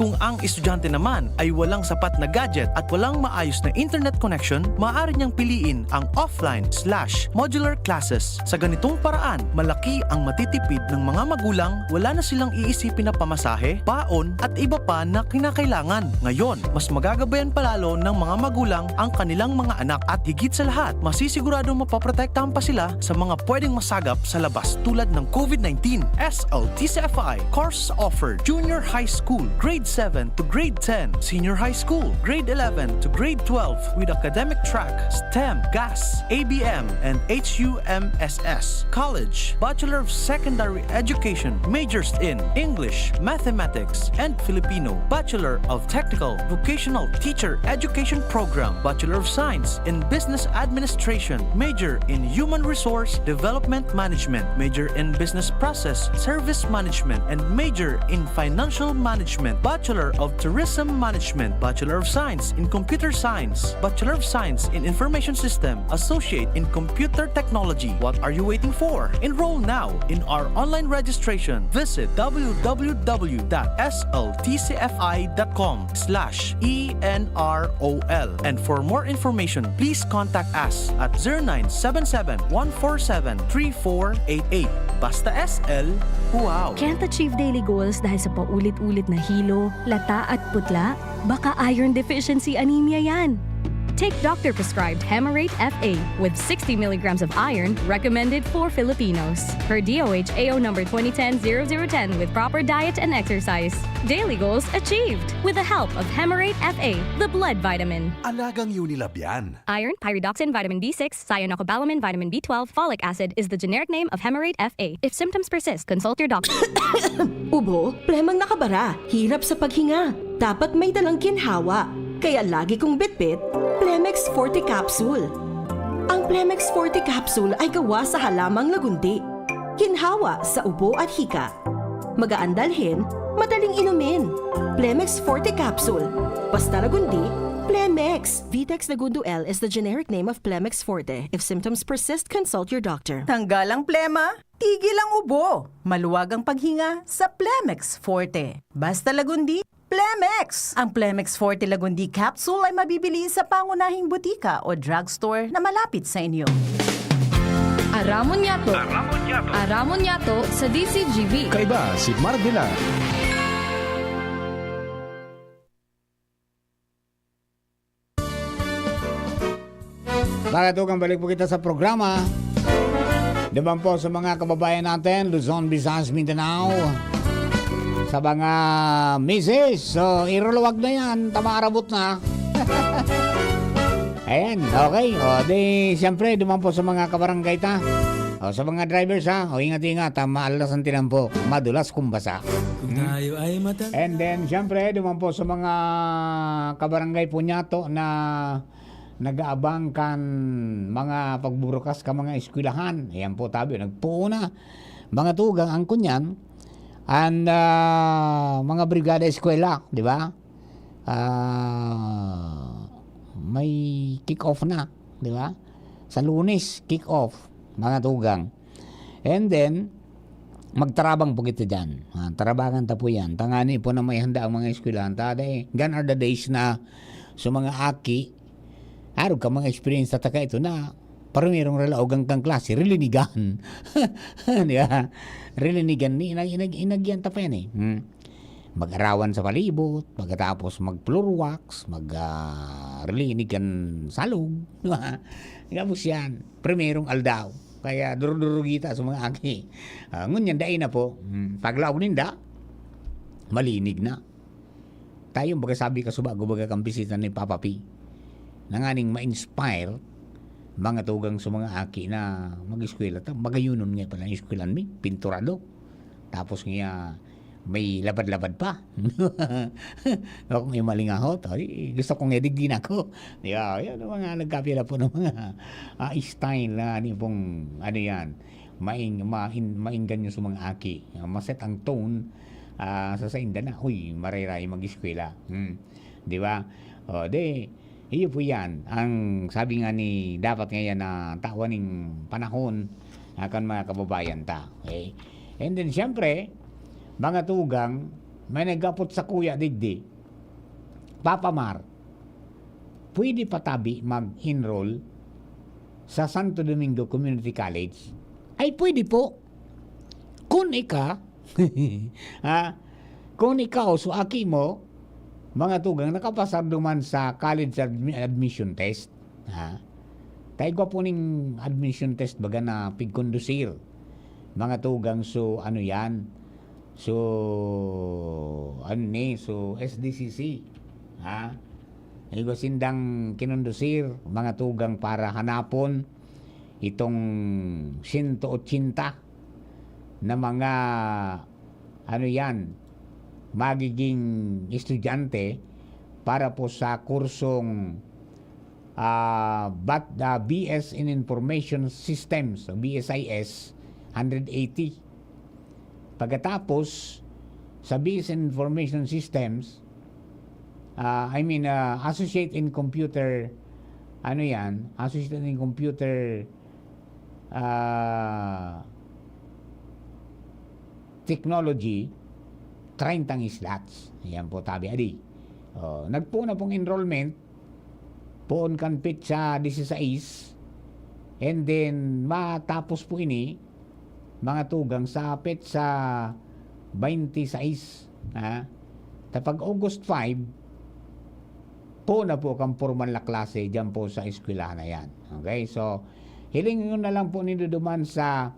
Kung ang estudyante naman ay walang sapat na gadget at walang maayos na internet connection, maaari niyang piliin ang offline/modular classes. Sa ganitong paraan, malaki ang matitipid ng mga magulang, wala na silang iisipin na pamasahe, baon at iba pa na kinakailangan. Ngayon, mas magagabayan palalo ng mga magulang ang kanilang mga anak at higit sa lahat, masisiguradong mapaprotektahan pa sila sa mga pwedeng masagap sa labas tulad ng COVID-19. SLTCFI courses offered: Junior High School, Grade 7 to Grade 10, Senior High School, Grade 11 to Grade 12 with academic track, STEM, GAS, ABM, and HUMSS. College, Bachelor of Secondary Education, majors in English, Mathematics, and Filipino. Bachelor of Technical Vocational Teacher Education Program, Bachelor of Science in Business Administration, major in Human Resource Development Management, major in Business Process Service Management, and major in Financial Management. Bachelor of Tourism Management, Bachelor of Science in Computer Science, Bachelor of Science in Information System, Associate in Computer Technology. What are you waiting for? Enroll now in our online registration. Visit www.sltcfi.com/enrol. And for more information, please contact us at 0977-147-3488. Basta SL, wow! Can't achieve daily goals dahil sa paulit-ulit na hilo, lata at putla? Baka iron deficiency anemia yan. Take doctor-prescribed Hemarate FA with 60 milligrams of iron recommended for Filipinos. Per DOH AO number 2010-0010 with proper diet and exercise. Daily goals achieved with the help of Hemarate FA, the blood vitamin. Alagang Unilab yan. Iron, pyridoxine, vitamin B6, cyanocobalamin, vitamin B12, folic acid is the generic name of Hemarate FA. If symptoms persist, consult your doctor. Ubo, plemang nakabara, hirap sa paghinga. Dapat may dalang ginhawa. Kaya lagi kong bitbit, Plemex Forte Capsule. Ang Plemex Forte Capsule ay gawa sa halamang lagundi. Ginhawa sa ubo at hika. Magaan dalhin, madaling inumin. Plemex Forte Capsule. Basta lagundi, Plemex. Vitex Lagundo L is the generic name of Plemex Forte. If symptoms persist, consult your doctor. Tanggal ang plema, tigil ang ubo. Maluwag ang paghinga sa Plemex Forte. Basta lagundi, Plemex! Ang Plemex Forte Lagundi Capsule ay mabibili sa pangunahing butika o drugstore na malapit sa inyo. Aramon Yato. Aramon Yato sa DCGV. Kaiba si Mardila. Bakit kung balik po kita sa programa? Diba po sa mga kababayan natin, Luzon, Visayas, Mindanao, sa mga misis, so iruluwag na yan, tamarabot na. Ayan, okay. O, di, siyempre, duman po sa mga kabarangay ta. O, sa mga drivers ha, o ingat-ingat, maalas ang tinampo, madulas kumbasa. And then, siyempre, duman po sa mga kabarangay po nyato na nag-aabang kan mga pagburukas ka mga eskwelahan. Ayan po tabi, nagpuuna. Mga tugang ang kunyan, and mga brigada eskwela, di ba? May kick-off na, di ba? Sa Lunes, kick-off, mga tugang. And then, magtarabang po kita dyan. Tarabangan ta po yan. Tangani po na may handa ang mga eskwelahan. Gan are the days na sa mga aki, araw ka mga experience tataka ito na parumirong relaugang kang klase, rilinigan. Di ba? Rilinigan, inagyan ta pa yan eh. Mag-arawan sa palibot, pagkatapos mag-floor wax, mag-rilinigan salog. Di ba? Tapos yan, primerong aldaw. Kaya durug-durugita sa mga aki. Ngunyan, dain na po. Paglaog ninda, malinig na. Tayong baga sabi ka subago, baga kang bisita ni Papa P. Nanganing ma-inspire mga tugang sa mga aki na mag-eskwela ta, magayunon nga pala yung eskwelan mi, pinturado. Tapos nga may labad-labad pa. Ako may malingahot. Gusto kong edigin ako. Yan ang mga nagkapila po ng mga style na pong ano yan, mainggan nyo sa mga aki. Maset ang tone sa inda na, mariray mag-eskwela. Di ba? Iyo po yan. Ang sabi nga ni dapat ngayon na tawaning panahon akan mga kababayan ta. Okay? And then siyempre, mga tugang, may nagapot sa kuya digdi, Papa Mar, pwede pa tabi mag-enroll sa Santo Domingo Community College? Ay, pwede po. Kung kung ikaw, so aki mo, mga tugang, nakapasar duman sa college admission test. Tayo ko po ning admission test baga na pigkondusir. Mga tugang, so ano yan? So, so SDCC. Igo sindang kinundusir, mga tugang, para hanapon itong 180 na mga magiging estudyante para po sa kursong BS in Information Systems, BSIS 180. Pagkatapos sa BS in Information Systems, Associate in Computer, Associate in Computer Technology, 30 slots. Ayan po tabi adi. Nagpuna pong enrollment, poon kanpit sa 16, and then matapos po ini, mga tugang, sa apit sa 26. Tapag August 5, po na po kang formal na klase dyan po sa eskwelahan na yan. Okay, so hiling nyo na lang po nito duman sa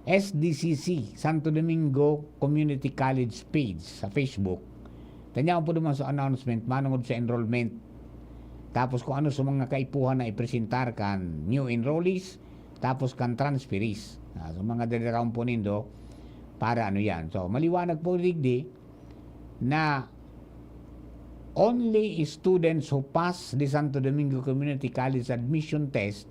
SDCC, Santo Domingo Community College page sa Facebook. Tanya po duman sa announcement, manungod sa enrollment. Tapos kung ano sa mga kaipuhan na ipresentar kan new enrollees, tapos kan transferees. So mga daliround po nindo para yan. So maliwanag po digdi na only students who pass the Santo Domingo Community College admission test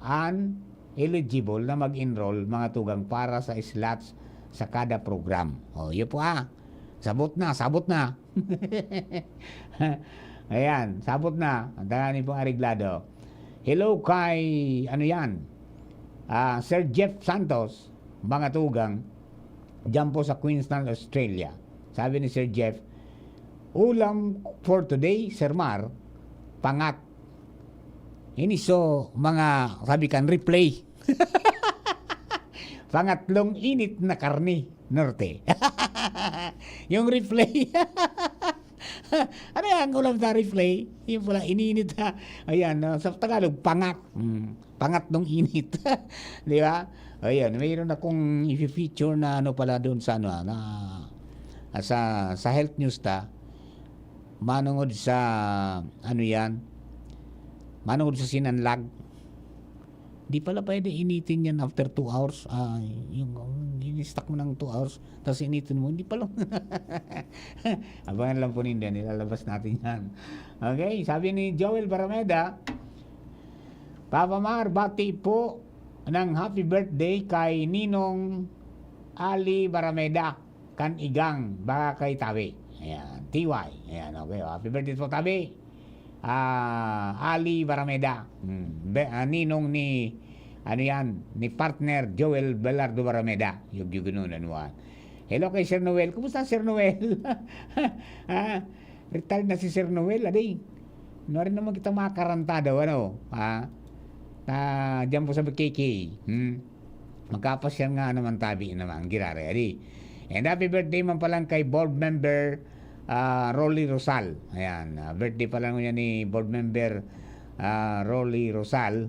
and eligible na mag-enroll, mga tugang, para sa slots sa kada program. Yun po sabot na. Ayan, sabot na. Ang tanganin pong areglado. Hello kay, Sir Jeff Santos, mga tugang, dyan po sa Queensland, Australia. Sabi ni Sir Jeff, ulam for today, Sir Mar, pangat. Ini so, mga, sabi kan, replay. Pangatlong init na karni, norte. Yung replay. Ano yan, ulam sa replay? Yung pala, ininit ha. Ayan, sa Tagalog, pangat. Pangat nung init. Di ba? Ayan, mayroon akong i-feature na pala doon sa sa health news manungod sa manungod sa sinanlag. Di pala pwede initin yan after 2 hours. Yung in-stack mo ng 2 hours, tapos initin mo, hindi pala. Abangan lang po ninyo, nilalabas natin yan. Okay, sabi ni Joel Barameda, Papa Mar, bati po ng happy birthday kay Ninong Ali Barameda, kan igang, baka kay Tabi. Ayan, TY. Ayan, okay. Happy birthday po, Tabi. Ali Barameda. Ninong ni ni partner Joel Belardo Barameda. Yung nun, Hello kay Sir Noel. Kumusta, Sir Noel? Retired na si Sir Noel, adi. No rin naman kita makaranta daw, dyan po sa BKK. Magkapasyan nga naman Tabi naman, girare, adi. And happy birthday man palang kay board member Rolly Rosal. Ayan, birthday pa lang niya ni board member Rolly Rosal.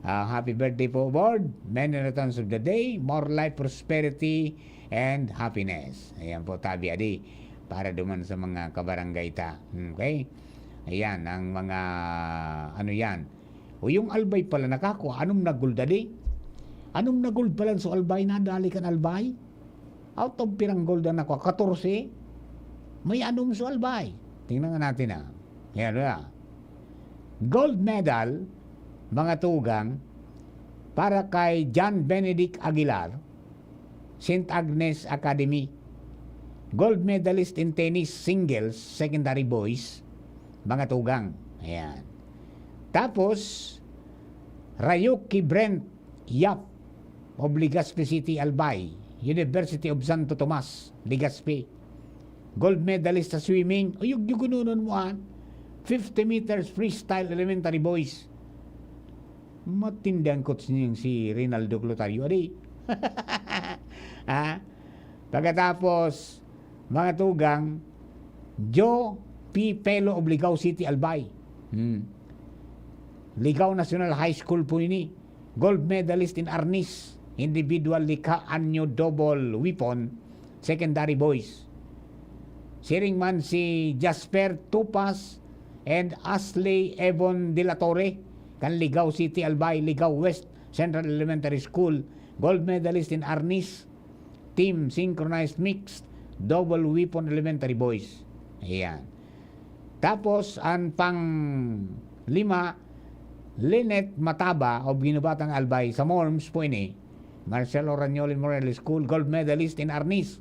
Happy birthday po, board. Many returns of the day, more life, prosperity, and happiness. Ayan po, Tabi adi, para duman sa mga kabarangay ta. Okay? Ayan, ang mga yan. O yung albay pala nakakuha, anong naggold adi? Anong naggold pala so albay na, dali kan albay? Out of pirang gold na nakuha, 14. May anong so albay? Tingnan nga natin Ayan, gold medal, mga tugang, para kay John Benedict Aguilar, St. Agnes Academy. Gold medalist in tennis singles, secondary boys, mga tugang. Ayan. Tapos, Rayuki Brent Yap of Legazpi City, Albay, University of Santo Tomas, Legazpi. Gold medalist sa swimming. O yung gununon mo 50 meters freestyle elementary boys. Matindang coach niyong si Rinaldo Clotario. Adi. Pagkatapos, mga tugang, Joe P. Pelo of Ligao City, Albay. Ligao National High School po ini. Gold medalist in Arnis. Individual Lika Anyo Double Weapon. Secondary boys. Siring man si Jasper Tupas and Ashley Ebon de la Torre. Kan Ligao City, Albay, Ligao West Central Elementary School. Gold medalist in Arnis. Team Synchronized Mixed Double Weapon Elementary Boys. Ayan. Tapos, ang pang 5, Lynette Mataba of Ginubatang Albay sa Morms po ini. Marcelo Rañoli Morales School, gold medalist in Arnis.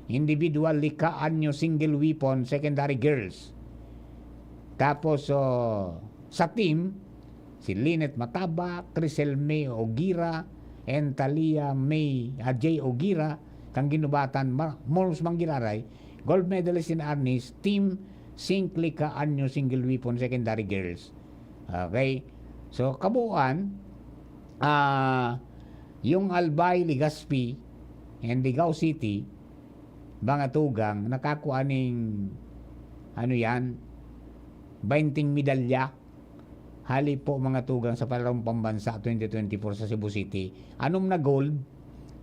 Individual Lika Anyo Single Weapon Secondary Girls. Tapos, sa team, si Lynette Mataba, Crisel May Ogira, and Talia May J. Ogira, kang Ginubatan, Morms Manggiraray, gold medalist in Arnis, team Sink Lika Anyo Single Weapon Secondary Girls. Okay? So, kabuuan, yung Albay, Legazpi, and Ligao City, mga tugang, nakakuha ng, 20 medalya. Hali po mga tugang sa palarong pambansa 2024 sa Cebu City. 6 na gold,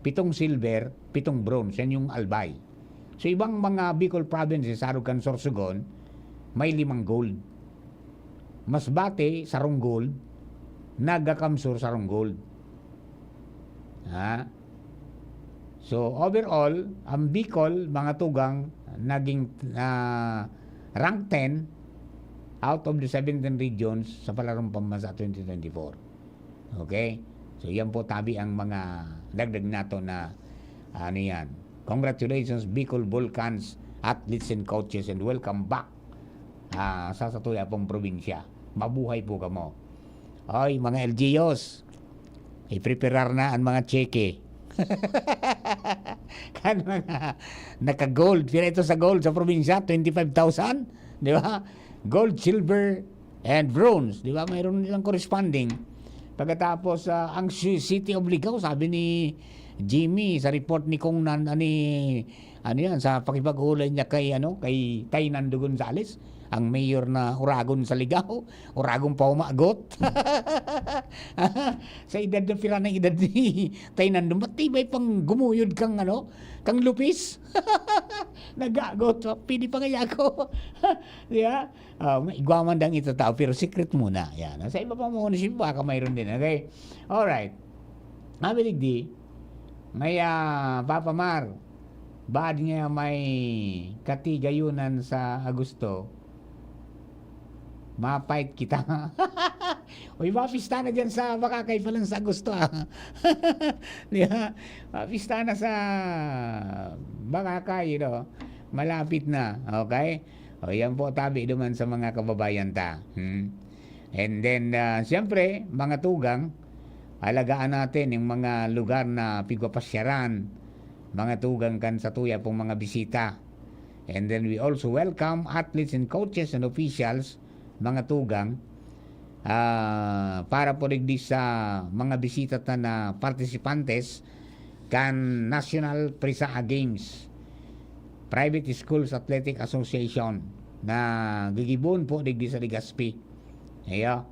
7 silver, 7 bronze. Yan yung Albay. So, ibang mga Bicol provinces, Sarucan, Sorsogon, may 5 gold. Masbate, sarong gold. Naga-Kamsur, sarong gold. So, overall, ang Bicol, mga tugang, naging rank 10 out of the 17 regions sa palarong pambansa 2024. Okay? So, yan po tabi ang mga dagdag nato na yan. Congratulations, Bicol Vulcans, athletes and coaches, and welcome back sa Satuya pong probinsya. Mabuhay po kamo. Oy, mga LGUs, i-preparar na ang mga cheque. Kan mga naka-gold. Pero ito sa gold sa probinsya, 25,000. Di ba? Gold, silver, and bronze. Di ba? Mayroon nilang corresponding. Pagkatapos, ang City of Ligao, sabi ni Jimmy, sa report ni Kong sa pakipag-ulay niya kay Tay Nando Gonzales, ang mayor na Uragon sa Ligao, Uragon pa umagot. Sa edad na pira ng edad ni Tay Nando, matibay pang gumuyod kang lupis. Nagagot, pili pa kaya ako. Yeah? Igwaman dang ito tao, pero secret muna. Yan. Sa iba pa mo munisip, baka mayroon din. Okay? Alright. Mabilig di, may Papa Mar, baad nga may katigayunan sa Agosto, mapait kita. Uy, mapista na dyan sa Bakakay pa lang sa Agosto. Diba? Mapista na sa Bakakay, malapit na. Okay? O, yan po tabi duman sa mga kababayan ta. And then, siyempre, mga tugang, alagaan natin yung mga lugar na pigpapasyaran, mga tugang kan sa tuya pong mga bisita. And then we also welcome athletes and coaches and officials, mga tugang, para po rigdi sa mga bisita na participantes kan National Prisaa Games, Private Schools Athletic Association, na gigibon po rigdi sa Legazpi. Ayo.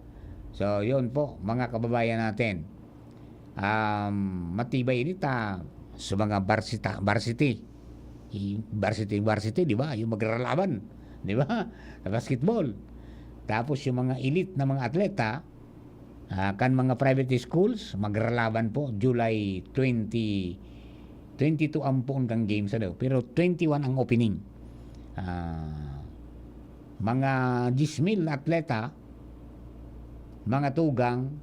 So, yun po, mga kababayan natin. Matibay dita sa mga varsity, di ba? Yung magralaban, di ba? Sa basketball. Tapos yung mga elite na mga atleta, kan mga private schools, magralaban po July 22 ang pong kang games pero 21 ang opening. Mga 10,000 atleta, mga tugang,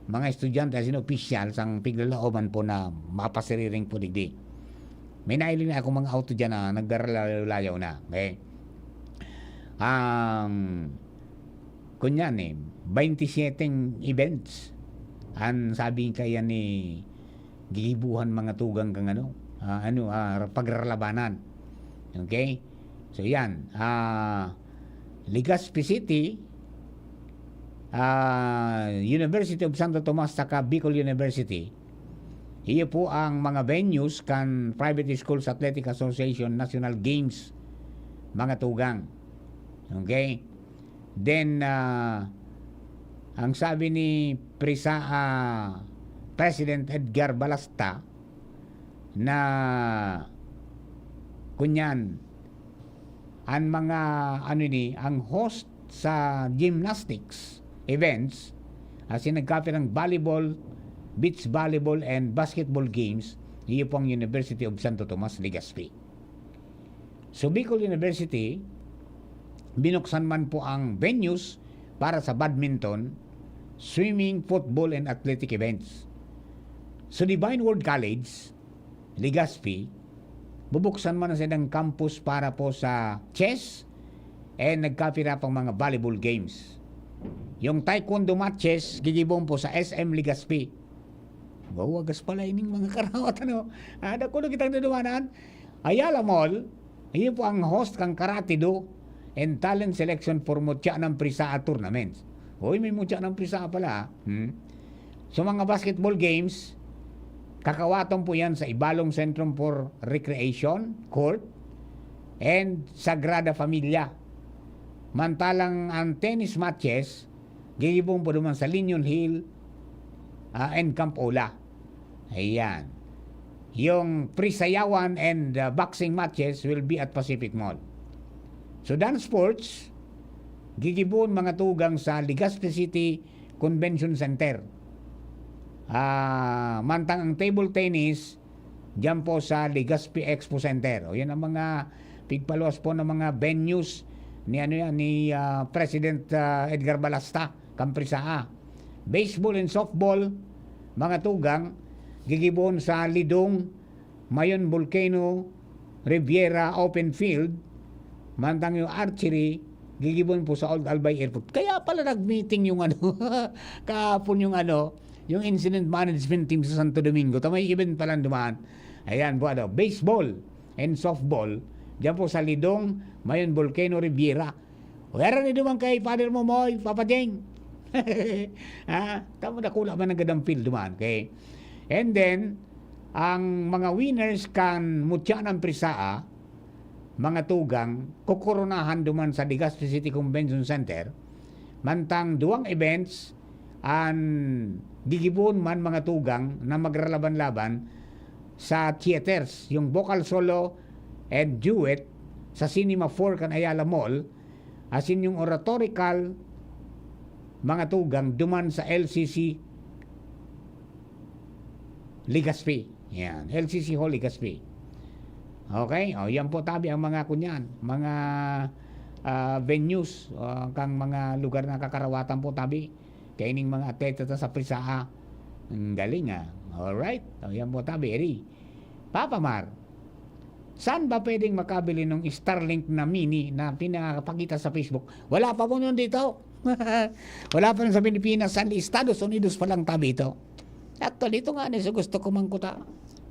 mga estudyante as officials ang piglalooban po na mapasiriring po digdi. May nailing na akong mga auto dyan na nagdaralayaw na. Okay? Kunyan 27 events ang sabi kaya ni gibuhan mga tugang kang pagralabanan. Okay? So yan, Legazpi City, University of Santo Tomas saka Bicol University. Iyo po ang mga venues kan Private Schools Athletic Association National Games mga tugang. Okay? Then ang sabi ni President Edgar Balasta na kunyan ang mga ang host sa gymnastics events as in nagkape ng volleyball, beach volleyball and basketball games, iyo pong University of Santo Tomas, Legazpi. So Bicol University, binuksan man po ang venues para sa badminton, swimming, football and athletic events. So Divine Word College, Legazpi, bubuksan man na silang campus para po sa chess and nagkapira pang mga volleyball games. Yung taekwondo matches, gigibong po sa SM Legazpi. Wagas pala ining mga karawat, ano? Ada ko na kitang nadumanan. Ayala Mall, iyon po ang host kang karate do and talent selection for Mutya ng Prisaa tournaments. Hoy, may Mutya ng Prisaa pala. So mga basketball games, kakawaton po yan sa Ibalong Centrum for Recreation Court and Sagrada Familia. Mantalang ang tennis matches, gigibong po naman sa Linon Hill and Camp Ola. Ayan. Yung Prisayawan and boxing matches will be at Pacific Mall. So dance sports, gigibon mga tugang sa Legazpi City Convention Center. Mantang ang table tennis, dyan po sa Legazpi Expo Center. O yan ang mga pigpaluwas po ng mga venues ni President Edgar Balasta, Kamprisaa. Baseball and softball, mga tugang, gigibon sa Lidong, Mayon Volcano, Riviera Open Field. Mantang yung archery, gigibon po sa Old Albay Airport. Kaya pala nag-meeting yung kahapon yung incident management team sa Santo Domingo. Tamay event pa lang dumaan. Ayan po, baseball and softball, diyan po sa Lidong, Mayon Volcano, Riviera. Wala ni duman kay Father Momoy, Papa Jeng. Tama na kula man ng field dumaan. Okay? And then, ang mga winners kan Mutya ng Prisaa, mga tugang, kukoronahan duman sa Legazpi City Convention Center, mantang duwang events, gigibon man mga tugang na magralaban-laban sa theaters, yung vocal solo and duet sa Cinema 4 kan Ayala Mall, asin yung oratorical mga tugang duman sa LCC Legazpi. Yan, LCC Hall Legazpi. Okay? O, yan po tabi ang mga kunyan, mga venues, kang mga lugar na kakarawatan po tabi. Kaining mga atleta sa Prisaa. Ang galing Alright? O, yan po tabi. Eri. Papa Mar, saan ba pwedeng makabili ng Starlink na mini na pinapakita sa Facebook? Wala pa po nun dito. Wala pa nun sa Pilipinas. Sa Estados Unidos pa lang tabi ito. Actually, ito nga so gusto ko mangkuta.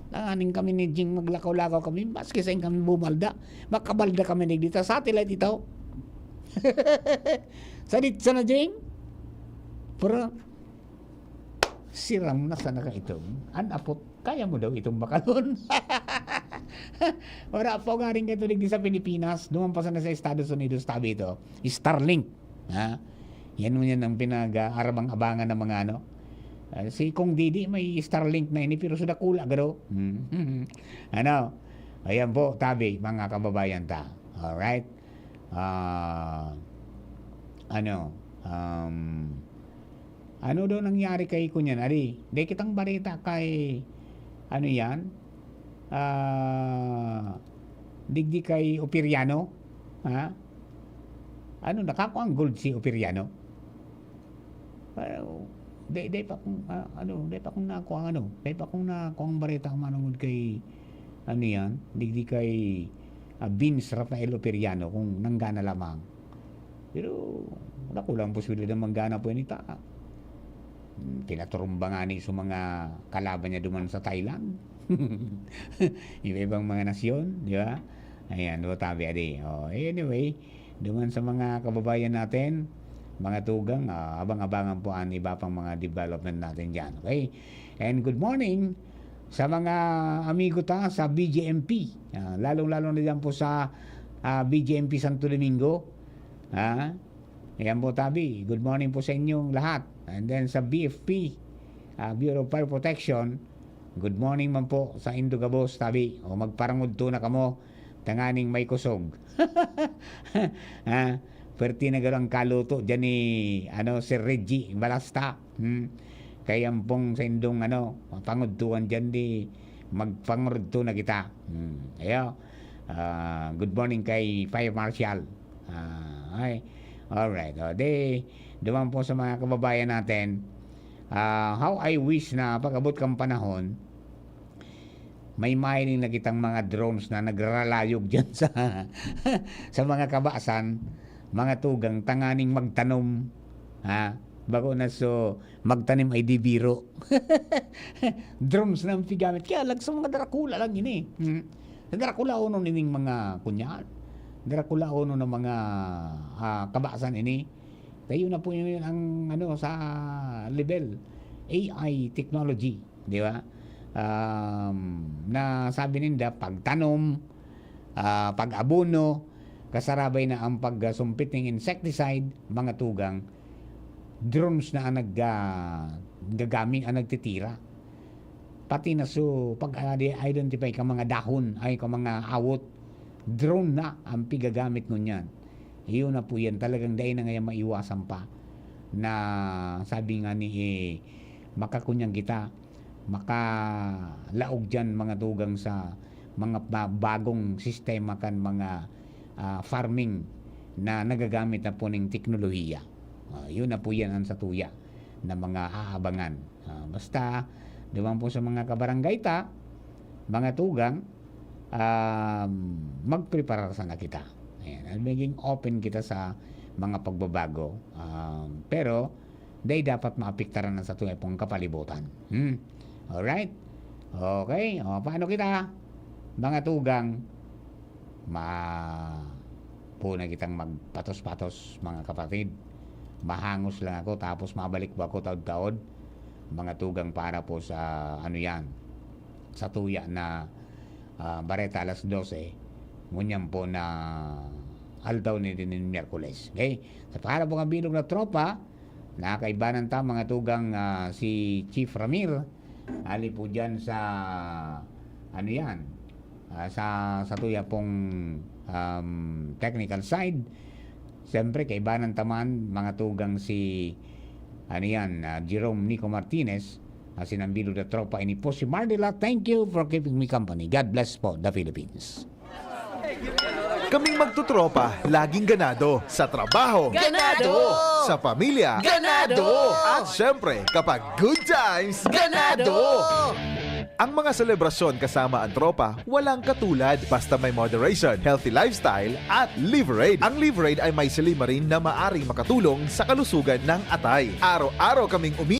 Nanganing kami ni Jing maglakaw-lakaw kami. Maski sa kami bumalda. Makabalda kami dito. Satellite ito. Sa na Jing? Pero siram na sana ka ito. Anapot, kaya mo daw itong bakalon. Wala po nga rin katulig sa Pilipinas. Duman pa sana sa Estados Unidos tabi ito. Starlink. Yan mo yan ang pinag-arabang-abangan ng mga si Kong Didi may Starlink na ini pero sudah kula garo. Ayan po tabi mga kababayan ta. Alright. Ano daw nangyari kay kunyan? Ari, di kitang balita kay digdi kay Operiano. Nakakuha ang gold si Operiano? Day pa kung nakuha ang balita manungod kay digdi kay Vince Rafael Operiano kung nanggana lamang. Pero nakulang posibilidad ng manggana po yan ita. Tinaturumba nga ni sa mga kalaban niya duman sa Thailand. Iba-ibang mga nasyon, di ba? Ayan, Tabi Adi. Anyway, duman sa mga kababayan natin, mga tugang, abang-abangan po ang iba pang mga development natin dyan. Okay? And good morning sa mga amigo ta sa BJMP. Lalong-lalo na dyan po sa BJMP Santo Domingo. Ayan po, Tabi. Good morning po sa inyong lahat. And then sa BFP, Bureau of Fire Protection, good morning man po sa Indogabos, Tabi. Magparangod to na kamo, tanganing may kusog. Perti na gano'ng kaluto dyan ni Sir Reggie Balasta. Kaya pong sa indong pangudtuan dyan di magpangudto na kita. Good morning kay Fire Marshal. Alright. Duman po sa mga kababayan natin, how I wish na pag-abot kang panahon, may mining na kitang mga drones na nagralayog dyan sa mga kabasan, mga tugang, tanganing magtanom. Bago na magtanim ay di biro. Drones na ang pigamit. Kaya lang sa mga Dracula lang yun Sa Dracula uno nining mga kunyan. Dracula uno ng mga kabasan ini. Tayo na po yun ang sa level AI technology, di ba? Na sabi ninda pagtanom, pag-abono, kasarabay na ang pagsumpit ng insecticide, mga tugang, drones na ang gagaming ang nagtitira. Pati na pag-identify ka mga dahon, ay ka mga awot, drone na ang pigagamit nun yan. Iyon na po yan, talagang dahil na ngayon maiwasan pa na sabi nga ni makakunyang kita, makalaog dyan mga tugang sa mga bagong sistema kan mga farming na nagagamit na po ng teknolohiya. Yun na po yan ang satuya na mga aabangan. Basta, diwan po sa mga kabarangay ta, mga tugang, magprepara sana kita. Ayan, maging open kita sa mga pagbabago. Pero, dapat maapektaran na sa tuya pong kapalibutan. Alright? Okay. Paano kita? Mga tugang, po na kitang magpatos-patos, mga kapatid. Mahangos lang ako, tapos mabalik ba ako taod-taod? Mga tugang para po sa sa tuya na Bareta alas 12, ngunyan po na aldaw ni Miyerkules. Okay? Sa para po ang bilog na tropa, nakakaibanan ta mga tugang si Chief Ramir, ali po dyan sa sa tuya pong technical side. Siyempre, kaibanan taman mga tugang si Jerome Nico Martinez, sinambilo na tropa ini po si Mardila. Thank you for keeping me company. God bless po the Philippines. Kaming magtutropa, laging ganado. Sa trabaho, ganado. Sa pamilya, ganado. At syempre, kapag good times, ganado. Ang mga selebrasyon kasama ang tropa, walang katulad basta may moderation, healthy lifestyle, at Liverade. Ang Liverade ay may silimarin na maaring makatulong sa kalusugan ng atay. Araw-araw kaming